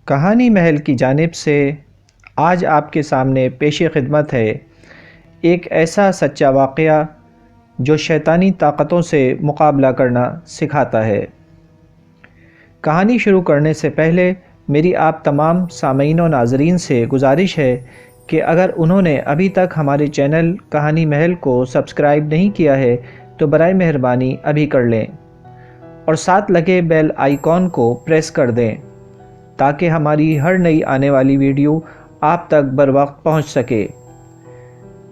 کہانی محل کی جانب سے آج آپ کے سامنے پیش خدمت ہے ایک ایسا سچا واقعہ جو شیطانی طاقتوں سے مقابلہ کرنا سکھاتا ہے۔ کہانی شروع کرنے سے پہلے میری آپ تمام سامعین و ناظرین سے گزارش ہے کہ اگر انہوں نے ابھی تک ہمارے چینل کہانی محل کو سبسکرائب نہیں کیا ہے تو برائے مہربانی ابھی کر لیں اور ساتھ لگے بیل آئیکن کو پریس کر دیں تاکہ ہماری ہر نئی آنے والی ویڈیو آپ تک بر وقت پہنچ سکے۔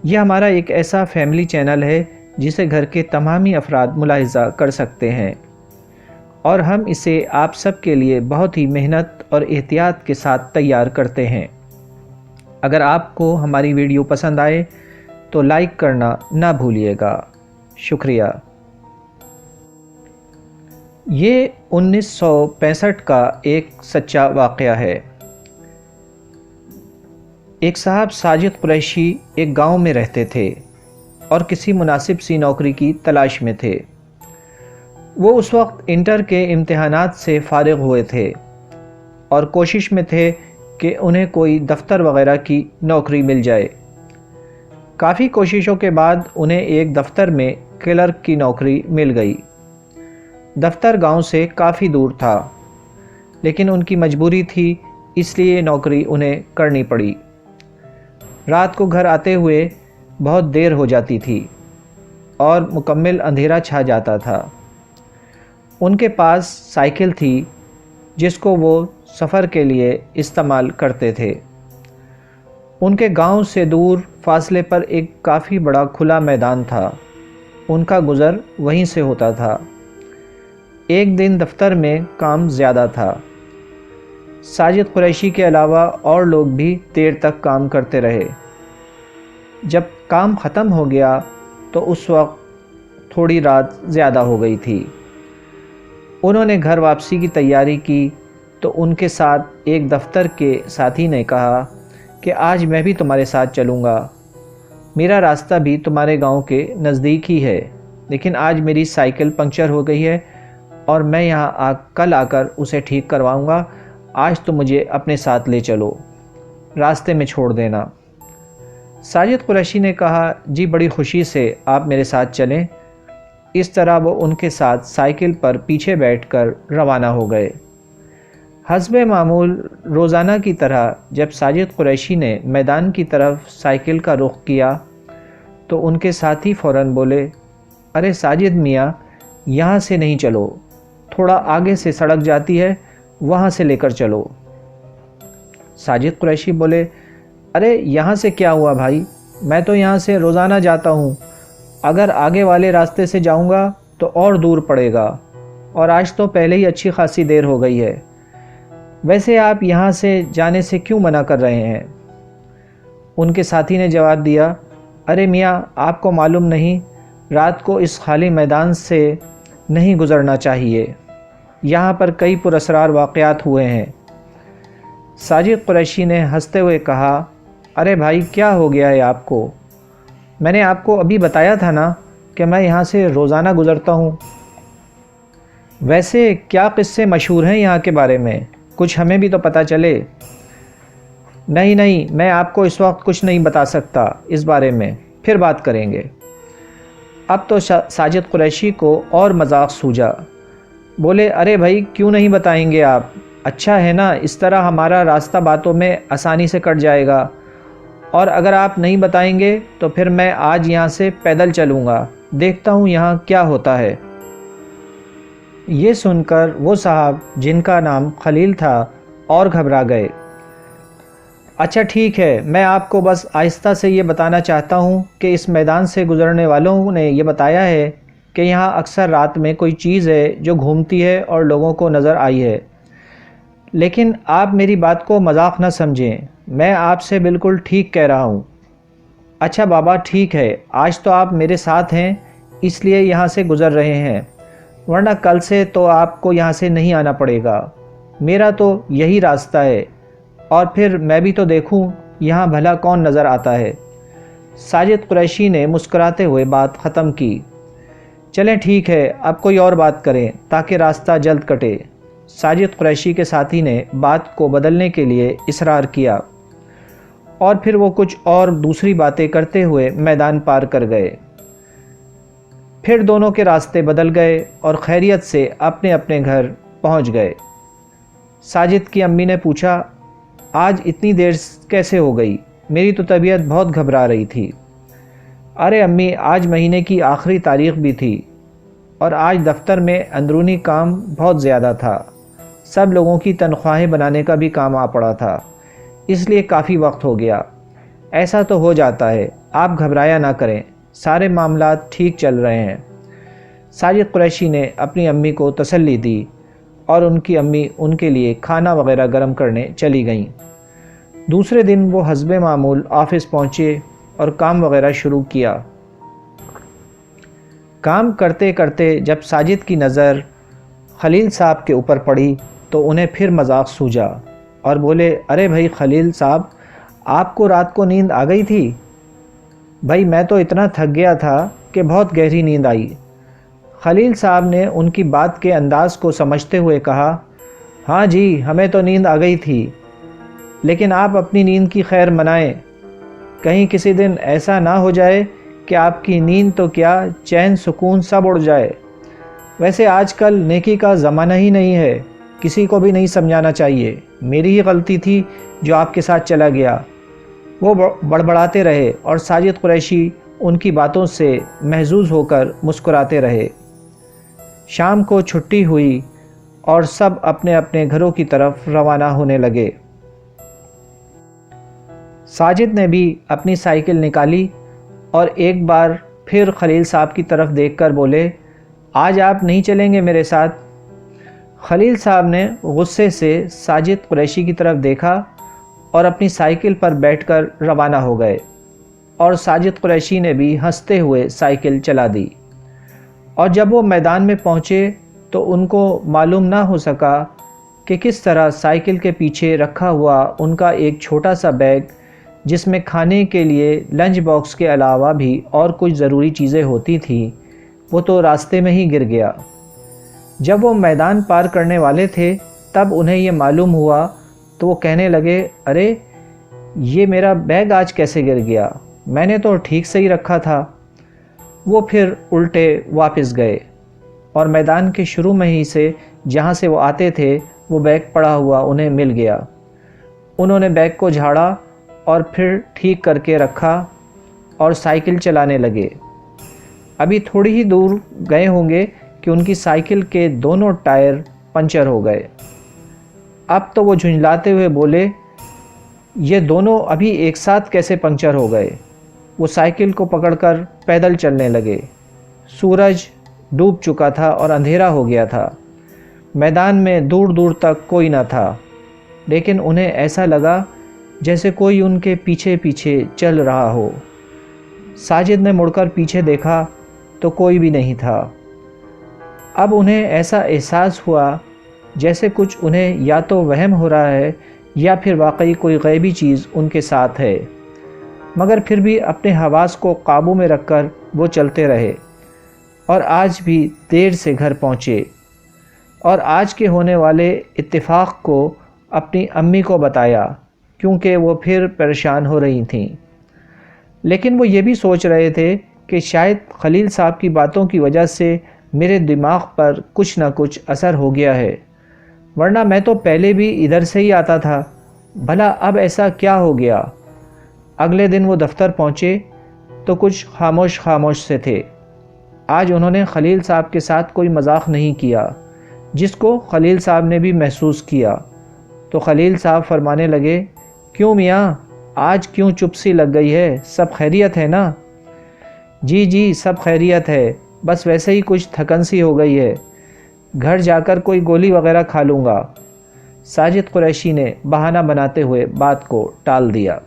یہ ہمارا ایک ایسا فیملی چینل ہے جسے گھر کے تمامی افراد ملاحظہ کر سکتے ہیں اور ہم اسے آپ سب کے لیے بہت ہی محنت اور احتیاط کے ساتھ تیار کرتے ہیں۔ اگر آپ کو ہماری ویڈیو پسند آئے تو لائک کرنا نہ بھولیے گا۔ شکریہ۔ یہ 1965 کا ایک سچا واقعہ ہے۔ ایک صاحب ساجد قریشی ایک گاؤں میں رہتے تھے اور کسی مناسب سی نوکری کی تلاش میں تھے۔ وہ اس وقت انٹر کے امتحانات سے فارغ ہوئے تھے اور کوشش میں تھے کہ انہیں کوئی دفتر وغیرہ کی نوکری مل جائے۔ کافی کوششوں کے بعد انہیں ایک دفتر میں کلرک کی نوکری مل گئی۔ دفتر گاؤں سے کافی دور تھا لیکن ان کی مجبوری تھی، اس لیے یہ نوکری انہیں کرنی پڑی۔ رات کو گھر آتے ہوئے بہت دیر ہو جاتی تھی اور مکمل اندھیرا چھا جاتا تھا۔ ان کے پاس سائیکل تھی جس کو وہ سفر کے لیے استعمال کرتے تھے۔ ان کے گاؤں سے دور فاصلے پر ایک کافی بڑا کھلا میدان تھا، ان کا گزر وہیں سے ہوتا تھا۔ ایک دن دفتر میں کام زیادہ تھا۔ ساجد قریشی کے علاوہ اور لوگ بھی دیر تک کام کرتے رہے۔ جب کام ختم ہو گیا تو اس وقت تھوڑی رات زیادہ ہو گئی تھی۔ انہوں نے گھر واپسی کی تیاری کی تو ان کے ساتھ ایک دفتر کے ساتھی نے کہا کہ آج میں بھی تمہارے ساتھ چلوں گا، میرا راستہ بھی تمہارے گاؤں کے نزدیک ہی ہے، لیکن آج میری سائیکل پنکچر ہو گئی ہے اور میں یہاں کل آ کر اسے ٹھیک کرواؤں گا، آج تو مجھے اپنے ساتھ لے چلو، راستے میں چھوڑ دینا۔ ساجد قریشی نے کہا جی بڑی خوشی سے آپ میرے ساتھ چلیں۔ اس طرح وہ ان کے ساتھ سائیکل پر پیچھے بیٹھ کر روانہ ہو گئے۔ حسب معمول روزانہ کی طرح جب ساجد قریشی نے میدان کی طرف سائیکل کا رخ کیا تو ان کے ساتھی فوراً بولے، ارے ساجد میاں یہاں سے نہیں چلو، تھوڑا آگے سے سڑک جاتی ہے، وہاں سے لے کر چلو۔ ساجد قریشی بولے، ارے یہاں سے کیا ہوا بھائی، میں تو یہاں سے روزانہ جاتا ہوں، اگر آگے والے راستے سے جاؤں گا تو اور دور پڑے گا اور آج تو پہلے ہی اچھی خاصی دیر ہو گئی ہے، ویسے آپ یہاں سے جانے سے کیوں منع کر رہے ہیں؟ ان کے ساتھی نے جواب دیا، ارے میاں آپ کو معلوم نہیں، رات کو اس خالی میدان سے نہیں گزرنا چاہیے، یہاں پر کئی پراسرار واقعات ہوئے ہیں۔ ساجد قریشی نے ہنستے ہوئے کہا، ارے بھائی کیا ہو گیا ہے آپ کو؟ میں نے آپ کو ابھی بتایا تھا نا کہ میں یہاں سے روزانہ گزرتا ہوں۔ ویسے کیا قصے مشہور ہیں یہاں کے بارے میں، کچھ ہمیں بھی تو پتہ چلے۔ نہیں، میں آپ کو اس وقت کچھ نہیں بتا سکتا اس بارے میں، پھر بات کریں گے۔ اب تو ساجد قریشی کو اور مذاق سوجا، بولے، ارے بھائی کیوں نہیں بتائیں گے آپ؟ اچھا ہے نا، اس طرح ہمارا راستہ باتوں میں آسانی سے کٹ جائے گا، اور اگر آپ نہیں بتائیں گے تو پھر میں آج یہاں سے پیدل چلوں گا، دیکھتا ہوں یہاں کیا ہوتا ہے۔ یہ سن کر وہ صاحب جن کا نام خلیل تھا اور گھبرا گئے۔ اچھا ٹھیک ہے، میں آپ کو بس آہستہ سے یہ بتانا چاہتا ہوں کہ اس میدان سے گزرنے والوں نے یہ بتایا ہے کہ یہاں اکثر رات میں کوئی چیز ہے جو گھومتی ہے اور لوگوں کو نظر آئی ہے، لیکن آپ میری بات کو مذاق نہ سمجھیں، میں آپ سے بالکل ٹھیک کہہ رہا ہوں۔ اچھا بابا ٹھیک ہے، آج تو آپ میرے ساتھ ہیں اس لیے یہاں سے گزر رہے ہیں، ورنہ کل سے تو آپ کو یہاں سے نہیں آنا پڑے گا، میرا تو یہی راستہ ہے، اور پھر میں بھی تو دیکھوں یہاں بھلا کون نظر آتا ہے۔ ساجد قریشی نے مسکراتے ہوئے بات ختم کی، چلیں ٹھیک ہے، اب کوئی اور بات کریں تاکہ راستہ جلد کٹے۔ ساجد قریشی کے ساتھی نے بات کو بدلنے کے لیے اصرار کیا اور پھر وہ کچھ اور دوسری باتیں کرتے ہوئے میدان پار کر گئے۔ پھر دونوں کے راستے بدل گئے اور خیریت سے اپنے اپنے گھر پہنچ گئے۔ ساجد کی امی نے پوچھا، آج اتنی دیر کیسے ہو گئی؟ میری تو طبیعت بہت گھبرا رہی تھی۔ ارے امی، آج مہینے کی آخری تاریخ بھی تھی اور آج دفتر میں اندرونی کام بہت زیادہ تھا۔ سب لوگوں کی تنخواہیں بنانے کا بھی کام آ پڑا تھا، اس لیے کافی وقت ہو گیا۔ ایسا تو ہو جاتا ہے، آپ گھبرایا نہ کریں، سارے معاملات ٹھیک چل رہے ہیں۔ ساجد قریشی نے اپنی امی کو تسلی دی اور ان کی امی ان کے لیے کھانا وغیرہ گرم کرنے چلی گئیں۔ دوسرے دن وہ حسب معمول آفس پہنچے اور کام وغیرہ شروع کیا۔ کام کرتے کرتے جب ساجد کی نظر خلیل صاحب کے اوپر پڑی تو انہیں پھر مذاق سوجا اور بولے، ارے بھائی خلیل صاحب، آپ کو رات کو نیند آ گئی تھی؟ بھائی میں تو اتنا تھک گیا تھا کہ بہت گہری نیند آئی۔ خلیل صاحب نے ان کی بات کے انداز کو سمجھتے ہوئے کہا، ہاں جی ہمیں تو نیند آ گئی تھی، لیکن آپ اپنی نیند کی خیر منائیں، کہیں کسی دن ایسا نہ ہو جائے کہ آپ کی نیند تو کیا چین سکون سب اڑ جائے۔ ویسے آج کل نیکی کا زمانہ ہی نہیں ہے، کسی کو بھی نہیں سمجھانا چاہیے، میری ہی غلطی تھی جو آپ کے ساتھ چلا گیا۔ وہ بڑبڑاتے رہے اور ساجد قریشی ان کی باتوں سے محظوظ ہو کر مسکراتے رہے۔ شام کو چھٹی ہوئی اور سب اپنے اپنے گھروں کی طرف روانہ ہونے لگے۔ ساجد نے بھی اپنی سائیکل نکالی اور ایک بار پھر خلیل صاحب کی طرف دیکھ کر بولے، آج آپ نہیں چلیں گے میرے ساتھ؟ خلیل صاحب نے غصے سے ساجد قریشی کی طرف دیکھا اور اپنی سائیکل پر بیٹھ کر روانہ ہو گئے، اور ساجد قریشی نے بھی ہنستے ہوئے سائیکل چلا دی۔ اور جب وہ میدان میں پہنچے تو ان کو معلوم نہ ہو سکا کہ کس طرح سائیکل کے پیچھے رکھا ہوا ان کا ایک چھوٹا سا بیگ، جس میں کھانے کے لیے لنچ باکس کے علاوہ بھی اور کچھ ضروری چیزیں ہوتی تھیں، وہ تو راستے میں ہی گر گیا۔ جب وہ میدان پار کرنے والے تھے تب انہیں یہ معلوم ہوا تو وہ کہنے لگے، ارے یہ میرا بیگ آج کیسے گر گیا؟ میں نے تو ٹھیک سے ہی رکھا تھا۔ وہ پھر الٹے واپس گئے اور میدان کے شروع میں ہی سے جہاں سے وہ آتے تھے وہ بیگ پڑا ہوا انہیں مل گیا۔ انہوں نے بیگ کو جھاڑا اور پھر ٹھیک کر کے رکھا اور سائیکل چلانے لگے۔ ابھی تھوڑی ہی دور گئے ہوں گے کہ ان کی سائیکل کے دونوں ٹائر پنچر ہو گئے۔ اب تو وہ جھنجلاتے ہوئے بولے، یہ دونوں ابھی ایک ساتھ کیسے پنچر ہو گئے؟ وہ سائیکل کو پکڑ کر پیدل چلنے لگے۔ سورج ڈوب چکا تھا اور اندھیرا ہو گیا تھا۔ میدان میں دور دور تک کوئی نہ تھا، لیکن انہیں ایسا لگا جیسے کوئی ان کے پیچھے پیچھے چل رہا ہو۔ ساجد نے مڑ کر پیچھے دیکھا تو کوئی بھی نہیں تھا۔ اب انہیں ایسا احساس ہوا جیسے کچھ انہیں یا تو وہم ہو رہا ہے یا پھر واقعی کوئی غیبی چیز ان کے ساتھ ہے، مگر پھر بھی اپنے حواس کو قابو میں رکھ کر وہ چلتے رہے اور آج بھی دیر سے گھر پہنچے اور آج کے ہونے والے اتفاق کو اپنی امی کو بتایا، کیونکہ وہ پھر پریشان ہو رہی تھیں۔ لیکن وہ یہ بھی سوچ رہے تھے کہ شاید خلیل صاحب کی باتوں کی وجہ سے میرے دماغ پر کچھ نہ کچھ اثر ہو گیا ہے، ورنہ میں تو پہلے بھی ادھر سے ہی آتا تھا، بھلا اب ایسا کیا ہو گیا؟ اگلے دن وہ دفتر پہنچے تو کچھ خاموش خاموش سے تھے۔ آج انہوں نے خلیل صاحب کے ساتھ کوئی مذاق نہیں کیا، جس کو خلیل صاحب نے بھی محسوس کیا۔ تو خلیل صاحب فرمانے لگے، کیوں میاں، آج کیوں چپ سی لگ گئی ہے؟ سب خیریت ہے نا؟ جی جی سب خیریت ہے، بس ویسے ہی کچھ تھکن سی ہو گئی ہے، گھر جا کر کوئی گولی وغیرہ کھا لوں گا۔ ساجد قریشی نے بہانہ بناتے ہوئے بات کو ٹال دیا۔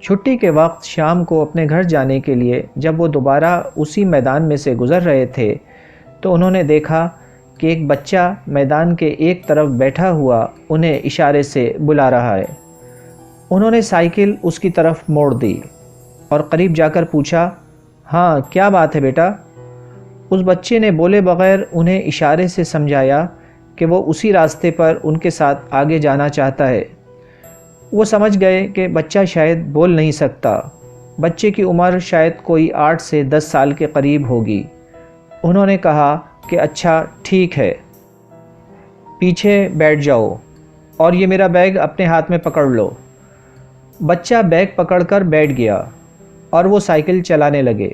چھٹی کے وقت شام کو اپنے گھر جانے کے لیے جب وہ دوبارہ اسی میدان میں سے گزر رہے تھے تو انہوں نے دیکھا کہ ایک بچہ میدان کے ایک طرف بیٹھا ہوا انہیں اشارے سے بلا رہا ہے۔ انہوں نے سائیکل اس کی طرف موڑ دی اور قریب جا کر پوچھا، ہاں کیا بات ہے بیٹا؟ اس بچے نے بولے بغیر انہیں اشارے سے سمجھایا کہ وہ اسی راستے پر ان کے ساتھ آگے جانا چاہتا ہے۔ وہ سمجھ گئے کہ بچہ شاید بول نہیں سکتا۔ بچے کی عمر شاید کوئی 8 سے 10 سال کے قریب ہوگی۔ انہوں نے کہا کہ اچھا ٹھیک ہے، پیچھے بیٹھ جاؤ اور یہ میرا بیگ اپنے ہاتھ میں پکڑ لو۔ بچہ بیگ پکڑ کر بیٹھ گیا اور وہ سائیکل چلانے لگے۔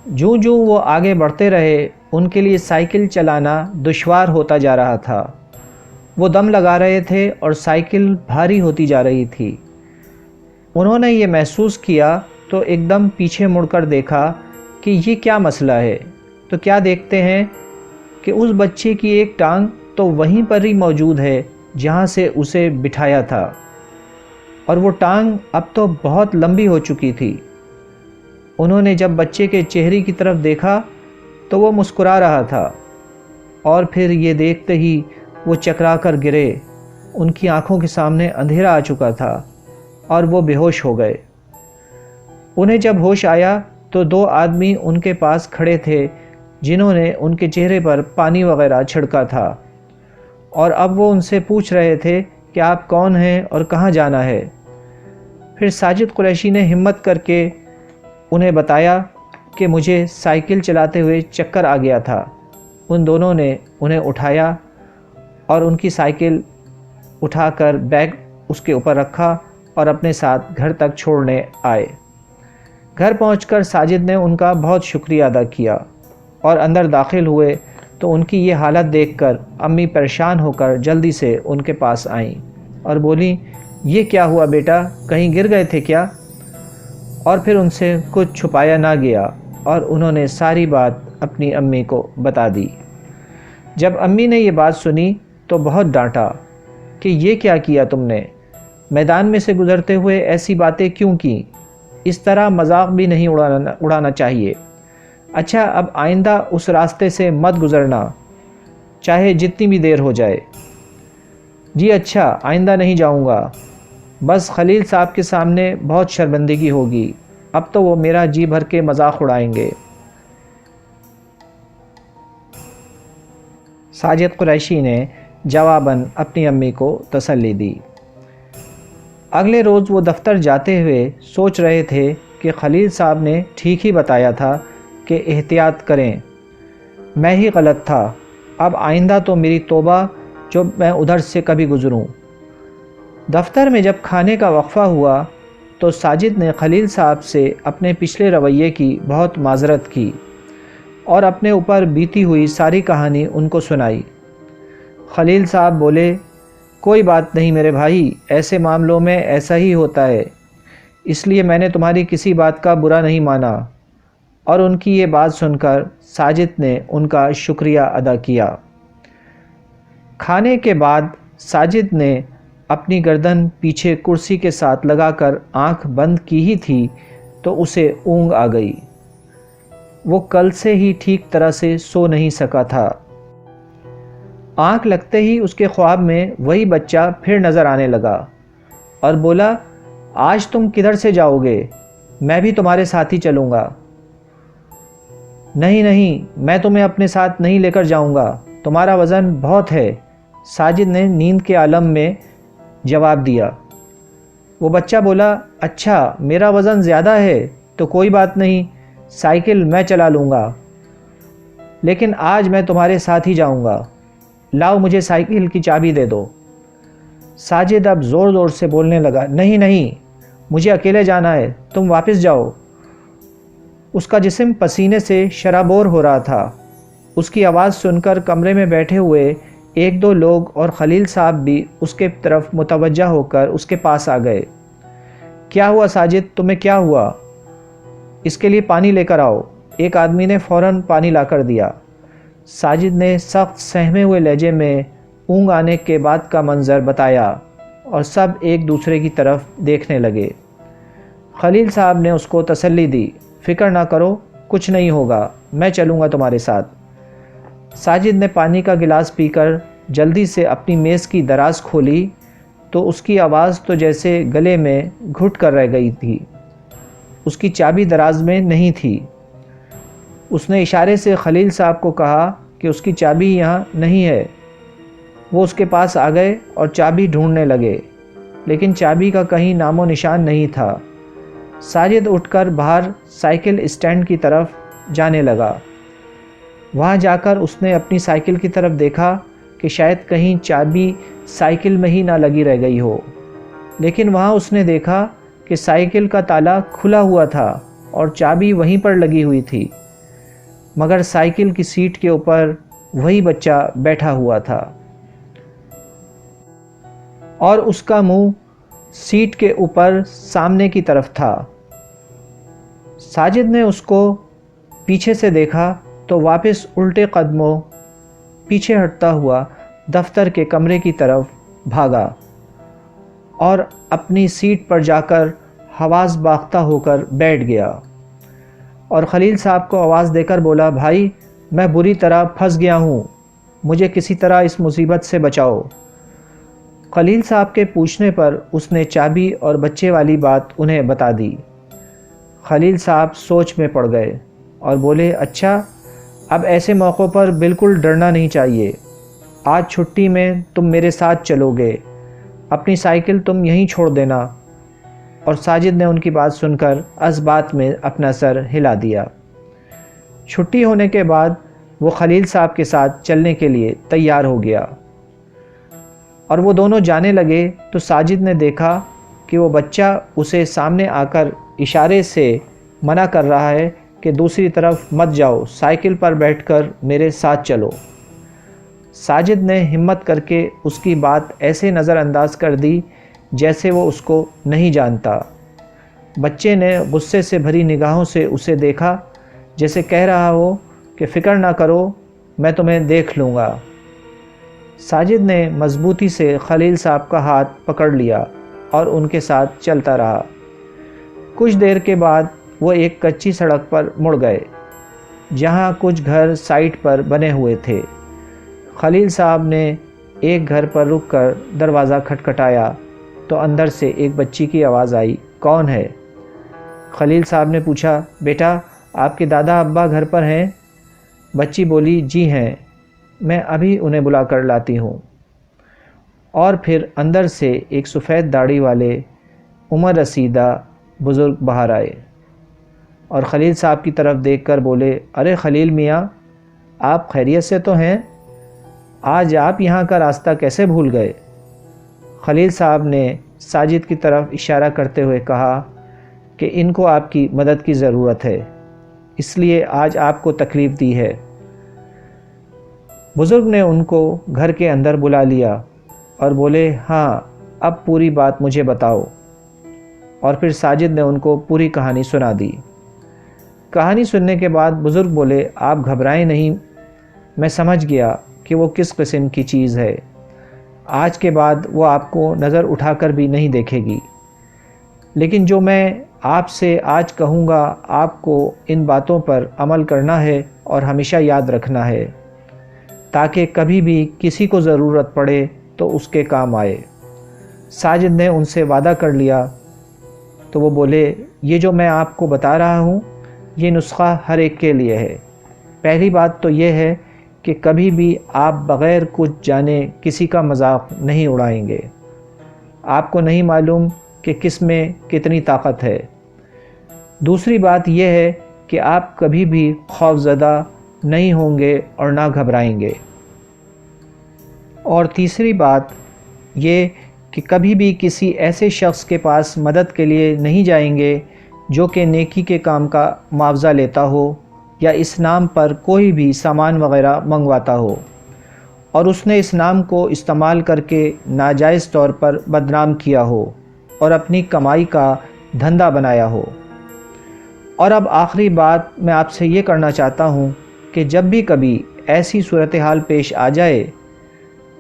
جوں جوں وہ آگے بڑھتے رہے ان کے لیے سائیکل چلانا دشوار ہوتا جا رہا تھا۔ وہ دم لگا رہے تھے اور سائیکل بھاری ہوتی جا رہی تھی۔ انہوں نے یہ محسوس کیا تو ایک دم پیچھے مڑ کر دیکھا کہ یہ کیا مسئلہ ہے، تو کیا دیکھتے ہیں کہ اس بچے کی ایک ٹانگ تو وہیں پر ہی موجود ہے جہاں سے اسے بٹھایا تھا، اور وہ ٹانگ اب تو بہت لمبی ہو چکی تھی۔ انہوں نے جب بچے کے چہرے کی طرف دیکھا تو وہ مسکرا رہا تھا، اور پھر یہ دیکھتے ہی وہ چکرا کر گرے۔ ان کی آنکھوں کے سامنے اندھیرا آ چکا تھا اور وہ بے ہوش ہو گئے۔ انہیں جب ہوش آیا تو 2 آدمی ان کے پاس کھڑے تھے جنہوں نے ان کے چہرے پر پانی وغیرہ چھڑکا تھا، اور اب وہ ان سے پوچھ رہے تھے کہ آپ کون ہیں اور کہاں جانا ہے۔ پھر ساجد قریشی نے ہمت کر کے انہیں بتایا کہ مجھے سائیکل چلاتے ہوئے چکر آ گیا تھا۔ ان دونوں نے انہیں اٹھایا اور ان کی سائیکل اٹھا کر بیگ اس کے اوپر رکھا اور اپنے ساتھ گھر تک چھوڑنے آئے۔ گھر پہنچ کر ساجد نے ان کا بہت شکریہ ادا کیا اور اندر داخل ہوئے تو ان کی یہ حالت دیکھ کر امی پریشان ہو کر جلدی سے ان کے پاس آئیں اور بولیں، یہ کیا ہوا بیٹا، کہیں گر گئے تھے کیا؟ اور پھر ان سے کچھ چھپایا نہ گیا اور انہوں نے ساری بات اپنی امی کو بتا دی۔ جب امی نے یہ بات سنی تو بہت ڈانٹا کہ یہ کیا کیا تم نے، میدان میں سے گزرتے ہوئے ایسی باتیں کیوں کی؟ اس طرح مذاق بھی نہیں اڑانا چاہیے۔ اچھا اب آئندہ اس راستے سے مت گزرنا، چاہے جتنی بھی دیر ہو جائے۔ جی اچھا، آئندہ نہیں جاؤں گا، بس خلیل صاحب کے سامنے بہت شرمندگی ہوگی، اب تو وہ میرا جی بھر کے مذاق اڑائیں گے۔ ساجد قریشی نے جواباً اپنی امی کو تسلی دی۔ اگلے روز وہ دفتر جاتے ہوئے سوچ رہے تھے کہ خلیل صاحب نے ٹھیک ہی بتایا تھا کہ احتیاط کریں، میں ہی غلط تھا، اب آئندہ تو میری توبہ جو میں ادھر سے کبھی گزروں۔ دفتر میں جب کھانے کا وقفہ ہوا تو ساجد نے خلیل صاحب سے اپنے پچھلے رویے کی بہت معذرت کی اور اپنے اوپر بیتی ہوئی ساری کہانی ان کو سنائی۔ خلیل صاحب بولے، کوئی بات نہیں میرے بھائی، ایسے معاملوں میں ایسا ہی ہوتا ہے، اس لیے میں نے تمہاری کسی بات کا برا نہیں مانا۔ اور ان کی یہ بات سن کر ساجد نے ان کا شکریہ ادا کیا۔ کھانے کے بعد ساجد نے اپنی گردن پیچھے کرسی کے ساتھ لگا کر آنکھ بند کی ہی تھی تو اسے اونگ آ گئی۔ وہ کل سے ہی ٹھیک طرح سے سو نہیں سکا تھا۔ آنکھ لگتے ہی اس کے خواب میں وہی بچہ پھر نظر آنے لگا اور بولا، آج تم کدھر سے جاؤ گے؟ میں بھی تمہارے ساتھ ہی چلوں گا۔ نہیں نہیں، میں تمہیں اپنے ساتھ نہیں لے کر جاؤں گا، تمہارا وزن بہت ہے، ساجد نے نیند کے عالم میں جواب دیا۔ وہ بچہ بولا، اچھا میرا وزن زیادہ ہے تو کوئی بات نہیں، سائیکل میں چلا لوں گا، لیکن آج میں تمہارے ساتھ ہی جاؤں گا، لاؤ مجھے سائیکل کی چابی دے دو۔ ساجد اب زور زور سے بولنے لگا، نہیں نہیں، مجھے اکیلے جانا ہے، تم واپس جاؤ۔ اس کا جسم پسینے سے شرابور ہو رہا تھا۔ اس کی آواز سن کر کمرے میں بیٹھے ہوئے 1-2 لوگ اور خلیل صاحب بھی اس کے طرف متوجہ ہو کر اس کے پاس آ گئے۔ کیا ہوا ساجد، تمہیں کیا ہوا؟ اس کے لیے پانی لے کر آؤ۔ ایک آدمی نے فوراً پانی لا کر دیا۔ ساجد نے سخت سہمے ہوئے لہجے میں اونگ آنے کے بعد کا منظر بتایا اور سب ایک دوسرے کی طرف دیکھنے لگے۔ خلیل صاحب نے اس کو تسلی دی، فکر نہ کرو، کچھ نہیں ہوگا، میں چلوں گا تمہارے ساتھ۔ ساجد نے پانی کا گلاس پی کر جلدی سے اپنی میز کی دراز کھولی تو اس کی آواز تو جیسے گلے میں گھٹ کر رہ گئی تھی۔ اس کی چابی دراز میں نہیں تھی۔ اس نے اشارے سے خلیل صاحب کو کہا کہ اس کی چابی یہاں نہیں ہے۔ وہ اس کے پاس آ گئے اور چابی ڈھونڈنے لگے، لیکن چابی کا کہیں نام و نشان نہیں تھا۔ ساجد اٹھ کر باہر سائیکل اسٹینڈ کی طرف جانے لگا۔ وہاں جا کر اس نے اپنی سائیکل کی طرف دیکھا کہ شاید کہیں چابی سائیکل میں ہی نہ لگی رہ گئی ہو، لیکن وہاں اس نے دیکھا کہ سائیکل کا تالا کھلا ہوا تھا اور چابی وہیں پر لگی ہوئی تھی، مگر سائیکل کی سیٹ کے اوپر وہی بچہ بیٹھا ہوا تھا اور اس کا منہ سیٹ کے اوپر سامنے کی طرف تھا۔ ساجد نے اس کو پیچھے سے دیکھا تو واپس الٹے قدموں پیچھے ہٹتا ہوا دفتر کے کمرے کی طرف بھاگا اور اپنی سیٹ پر جا کر حواس باختہ ہو کر بیٹھ گیا اور خلیل صاحب کو آواز دے کر بولا، بھائی میں بری طرح پھنس گیا ہوں، مجھے کسی طرح اس مصیبت سے بچاؤ۔ خلیل صاحب کے پوچھنے پر اس نے چابی اور بچے والی بات انہیں بتا دی۔ خلیل صاحب سوچ میں پڑ گئے اور بولے، اچھا اب ایسے موقعوں پر بالکل ڈرنا نہیں چاہیے، آج چھٹی میں تم میرے ساتھ چلو گے، اپنی سائیکل تم یہیں چھوڑ دینا۔ اور ساجد نے ان کی بات سن کر اس بات میں اپنا سر ہلا دیا۔ چھٹی ہونے کے بعد وہ خلیل صاحب کے ساتھ چلنے کے لیے تیار ہو گیا اور وہ دونوں جانے لگے تو ساجد نے دیکھا کہ وہ بچہ اسے سامنے آ کر اشارے سے منع کر رہا ہے کہ دوسری طرف مت جاؤ، سائیکل پر بیٹھ کر میرے ساتھ چلو۔ ساجد نے ہمت کر کے اس کی بات ایسے نظر انداز کر دی جیسے وہ اس کو نہیں جانتا۔ بچے نے غصے سے بھری نگاہوں سے اسے دیکھا، جیسے کہہ رہا ہو کہ فکر نہ کرو، میں تمہیں دیکھ لوں گا۔ ساجد نے مضبوطی سے خلیل صاحب کا ہاتھ پکڑ لیا اور ان کے ساتھ چلتا رہا۔ کچھ دیر کے بعد وہ ایک کچی سڑک پر مڑ گئے جہاں کچھ گھر سائٹ پر بنے ہوئے تھے۔ خلیل صاحب نے ایک گھر پر رک کر دروازہ کھٹکھٹایا تو اندر سے ایک بچی کی آواز آئی، کون ہے؟ خلیل صاحب نے پوچھا، بیٹا آپ کے دادا ابا گھر پر ہیں؟ بچی بولی، جی ہیں، میں ابھی انہیں بلا کر لاتی ہوں۔ اور پھر اندر سے ایک سفید داڑھی والے عمر رسیدہ بزرگ باہر آئے اور خلیل صاحب کی طرف دیکھ کر بولے، ارے خلیل میاں، آپ خیریت سے تو ہیں؟ آج آپ یہاں کا راستہ کیسے بھول گئے؟ خلیل صاحب نے ساجد کی طرف اشارہ کرتے ہوئے کہا کہ ان کو آپ کی مدد کی ضرورت ہے، اس لیے آج آپ کو تکلیف دی ہے۔ بزرگ نے ان کو گھر کے اندر بلا لیا اور بولے، ہاں اب پوری بات مجھے بتاؤ۔ اور پھر ساجد نے ان کو پوری کہانی سنا دی۔ کہانی سننے کے بعد بزرگ بولے، آپ گھبرائیں نہیں، میں سمجھ گیا کہ وہ کس قسم کی چیز ہے۔ آج کے بعد وہ آپ کو نظر اٹھا کر بھی نہیں دیکھے گی، لیکن جو میں آپ سے آج کہوں گا آپ کو ان باتوں پر عمل کرنا ہے اور ہمیشہ یاد رکھنا ہے تاکہ کبھی بھی کسی کو ضرورت پڑے تو اس کے کام آئے۔ ساجد نے ان سے وعدہ کر لیا تو وہ بولے، یہ جو میں آپ کو بتا رہا ہوں یہ نسخہ ہر ایک کے لیے ہے۔ پہلی بات تو یہ ہے کہ کبھی بھی آپ بغیر کچھ جانے کسی کا مذاق نہیں اڑائیں گے۔ آپ کو نہیں معلوم کہ کس میں کتنی طاقت ہے۔ دوسری بات یہ ہے کہ آپ کبھی بھی خوف زدہ نہیں ہوں گے اور نہ گھبرائیں گے۔ اور تیسری بات یہ کہ کبھی بھی کسی ایسے شخص کے پاس مدد کے لیے نہیں جائیں گے جو کہ نیکی کے کام کا معاوضہ لیتا ہو یا اس نام پر کوئی بھی سامان وغیرہ منگواتا ہو اور اس نے اس نام کو استعمال کر کے ناجائز طور پر بدنام کیا ہو اور اپنی کمائی کا دھندا بنایا ہو۔ اور اب آخری بات میں آپ سے یہ کرنا چاہتا ہوں کہ جب بھی کبھی ایسی صورتحال پیش آ جائے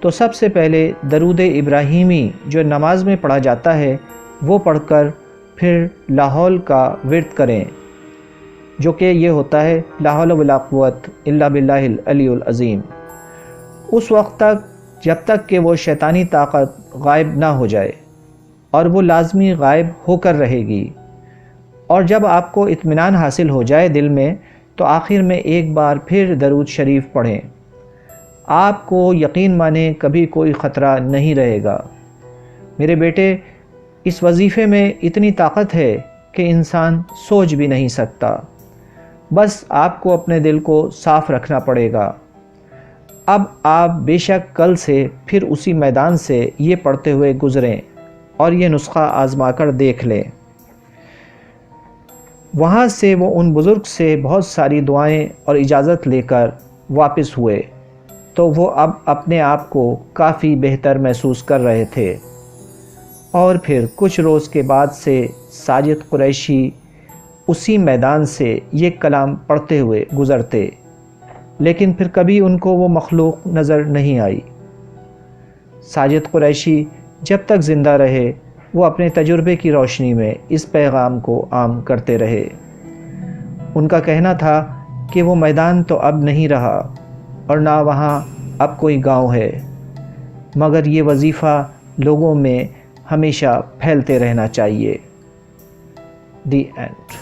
تو سب سے پہلے درود ابراہیمی جو نماز میں پڑھا جاتا ہے وہ پڑھ کر پھر لا حول کا ورد کریں، جو کہ یہ ہوتا ہے، لا حول ولا قوت الا باللہ العلی العظیم، اس وقت تک جب تک کہ وہ شیطانی طاقت غائب نہ ہو جائے، اور وہ لازمی غائب ہو کر رہے گی۔ اور جب آپ کو اطمینان حاصل ہو جائے دل میں تو آخر میں ایک بار پھر درود شریف پڑھیں۔ آپ کو یقین مانیں کبھی کوئی خطرہ نہیں رہے گا۔ میرے بیٹے، اس وظیفے میں اتنی طاقت ہے کہ انسان سوچ بھی نہیں سکتا۔ بس آپ کو اپنے دل کو صاف رکھنا پڑے گا۔ اب آپ بے شک کل سے پھر اسی میدان سے یہ پڑھتے ہوئے گزریں اور یہ نسخہ آزما کر دیکھ لیں۔ وہاں سے وہ ان بزرگ سے بہت ساری دعائیں اور اجازت لے کر واپس ہوئے تو وہ اب اپنے آپ کو کافی بہتر محسوس کر رہے تھے۔ اور پھر کچھ روز کے بعد سے ساجد قریشی اسی میدان سے یہ کلام پڑھتے ہوئے گزرتے، لیکن پھر کبھی ان کو وہ مخلوق نظر نہیں آئی۔ ساجد قریشی جب تک زندہ رہے وہ اپنے تجربے کی روشنی میں اس پیغام کو عام کرتے رہے۔ ان کا کہنا تھا کہ وہ میدان تو اب نہیں رہا اور نہ وہاں اب کوئی گاؤں ہے، مگر یہ وظیفہ لوگوں میں ہمیشہ پھیلتے رہنا چاہیے۔ The end.